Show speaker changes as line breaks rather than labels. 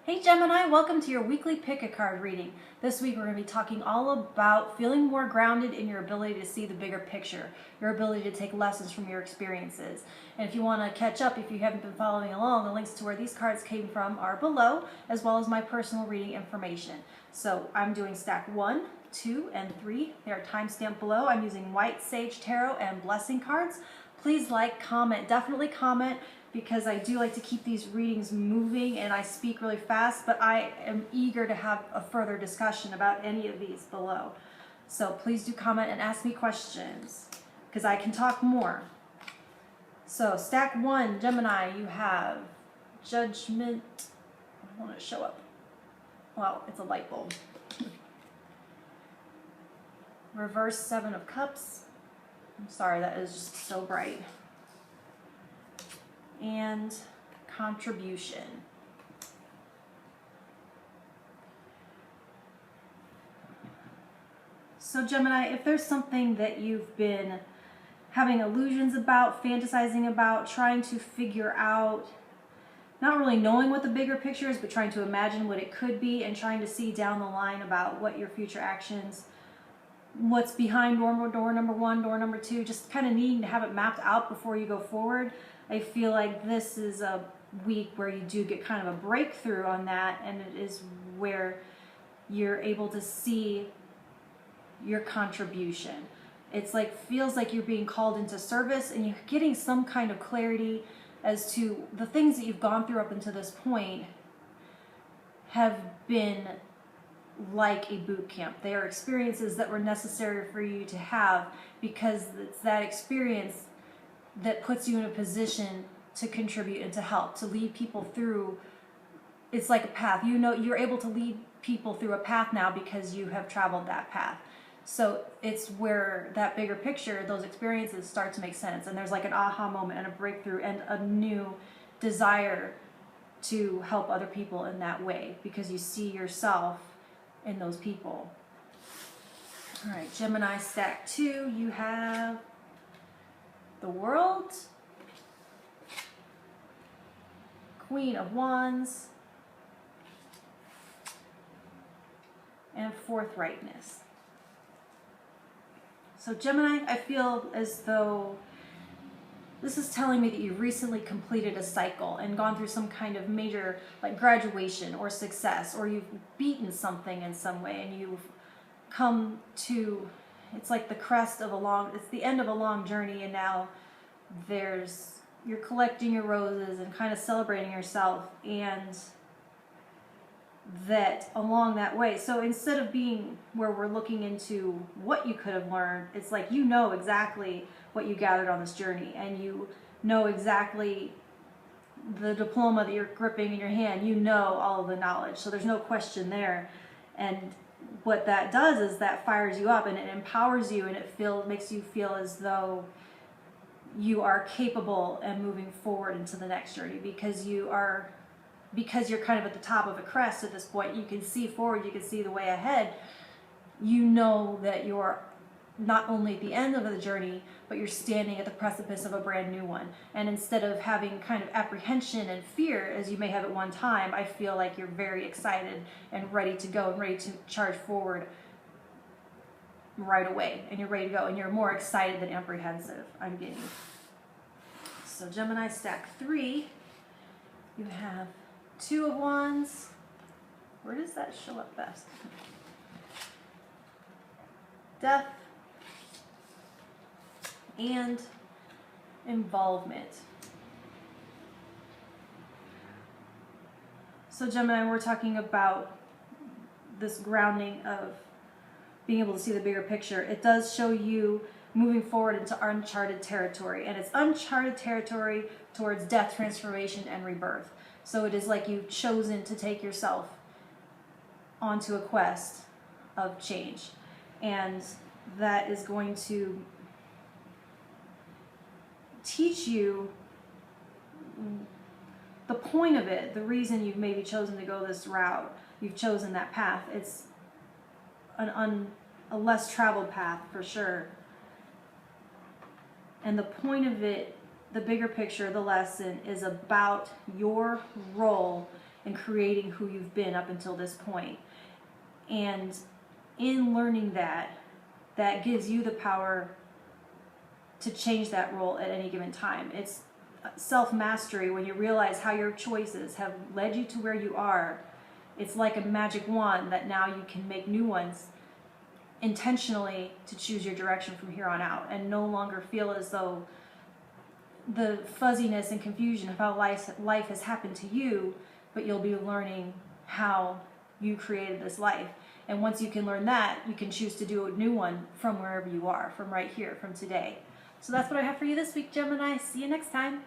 Hey Gemini, welcome to your weekly pick a card reading. This week we're going to be talking all about feeling more grounded in your ability to see the bigger picture, your ability to take lessons from your experiences. And if you want to catch up, if you haven't been following along, the links to where these cards came from are below, as well as my personal reading information. So I'm doing stack 1, 2, and 3. They are timestamped below. I'm using White Sage Tarot and Blessing cards. Please like, comment, definitely comment, because I do like to keep these readings moving and I speak really fast, but I am eager to have a further discussion about any of these below. So please do comment and ask me questions, because I can talk more. So stack 1, Gemini, you have Judgment. I want to show up. Well, it's a light bulb. Reverse 7 of Cups. I'm sorry, that is just so bright. And Contribution. So Gemini, if there's something that you've been having illusions about, fantasizing about, trying to figure out, not really knowing what the bigger picture is, but trying to imagine what it could be and trying to see down the line about what your future actions, what's behind door number 1, door number 2, just kind of needing to have it mapped out before you go forward. I feel like this is a week where you do get kind of a breakthrough on that, and it is where you're able to see your contribution. It's like, feels like you're being called into service and you're getting some kind of clarity as to the things that you've gone through up until this point have been like a boot camp. They are experiences that were necessary for you to have, because it's that experience that puts you in a position to contribute and to help, to lead people through. It's like a path. You know, you're able to lead people through a path now because you have traveled that path. So it's where that bigger picture, those experiences start to make sense. And there's like an aha moment and a breakthrough and a new desire to help other people in that way, because you see yourself in those people. All right, Gemini stack 2, you have the World, Queen of Wands, and Forthrightness. So Gemini, I feel as though this is telling me that you've recently completed a cycle and gone through some kind of major, like, graduation or success, or you've beaten something in some way and you've come to, it's like the crest of a long, it's the end of a long journey, and now you're collecting your roses and kind of celebrating yourself, and that along that way. So instead of being where we're looking into what you could have learned, it's like you know exactly what you gathered on this journey, and you know exactly the diploma that you're gripping in your hand. You know all of the knowledge, so there's no question there. And what that does is that fires you up and it empowers you, and it makes you feel as though you are capable and moving forward into the next journey, because you're kind of at the top of a crest at this point. You can see forward, you can see the way ahead. You know that you're not only at the end of the journey, but you're standing at the precipice of a brand new one. And instead of having kind of apprehension and fear as you may have at one time, I feel like you're very excited and ready to go and ready to charge forward right away, and you're ready to go, and you're more excited than apprehensive, I'm getting. So Gemini stack 3, you have 2 of Wands. Where does that show up best? Death and Involvement. So Gemini, we're talking about this grounding of being able to see the bigger picture. It does show you moving forward into uncharted territory, and it's uncharted territory towards death, transformation, and rebirth. So it is like you've chosen to take yourself onto a quest of change, and that is going to teach you the point of it, the reason you've maybe chosen to go this route. You've chosen that path. It's a less traveled path for sure. And the point of it, the bigger picture, the lesson is about your role and creating who you've been up until this point. And in learning that, that gives you the power to change that role at any given time. It's self-mastery when you realize how your choices have led you to where you are. It's like a magic wand that now you can make new ones intentionally to choose your direction from here on out, and no longer feel as though the fuzziness and confusion of how life has happened to you, but you'll be learning how you created this life. And once you can learn that, you can choose to do a new one from wherever you are, from right here, from today. So that's what I have for you this week, Gemini. See you next time.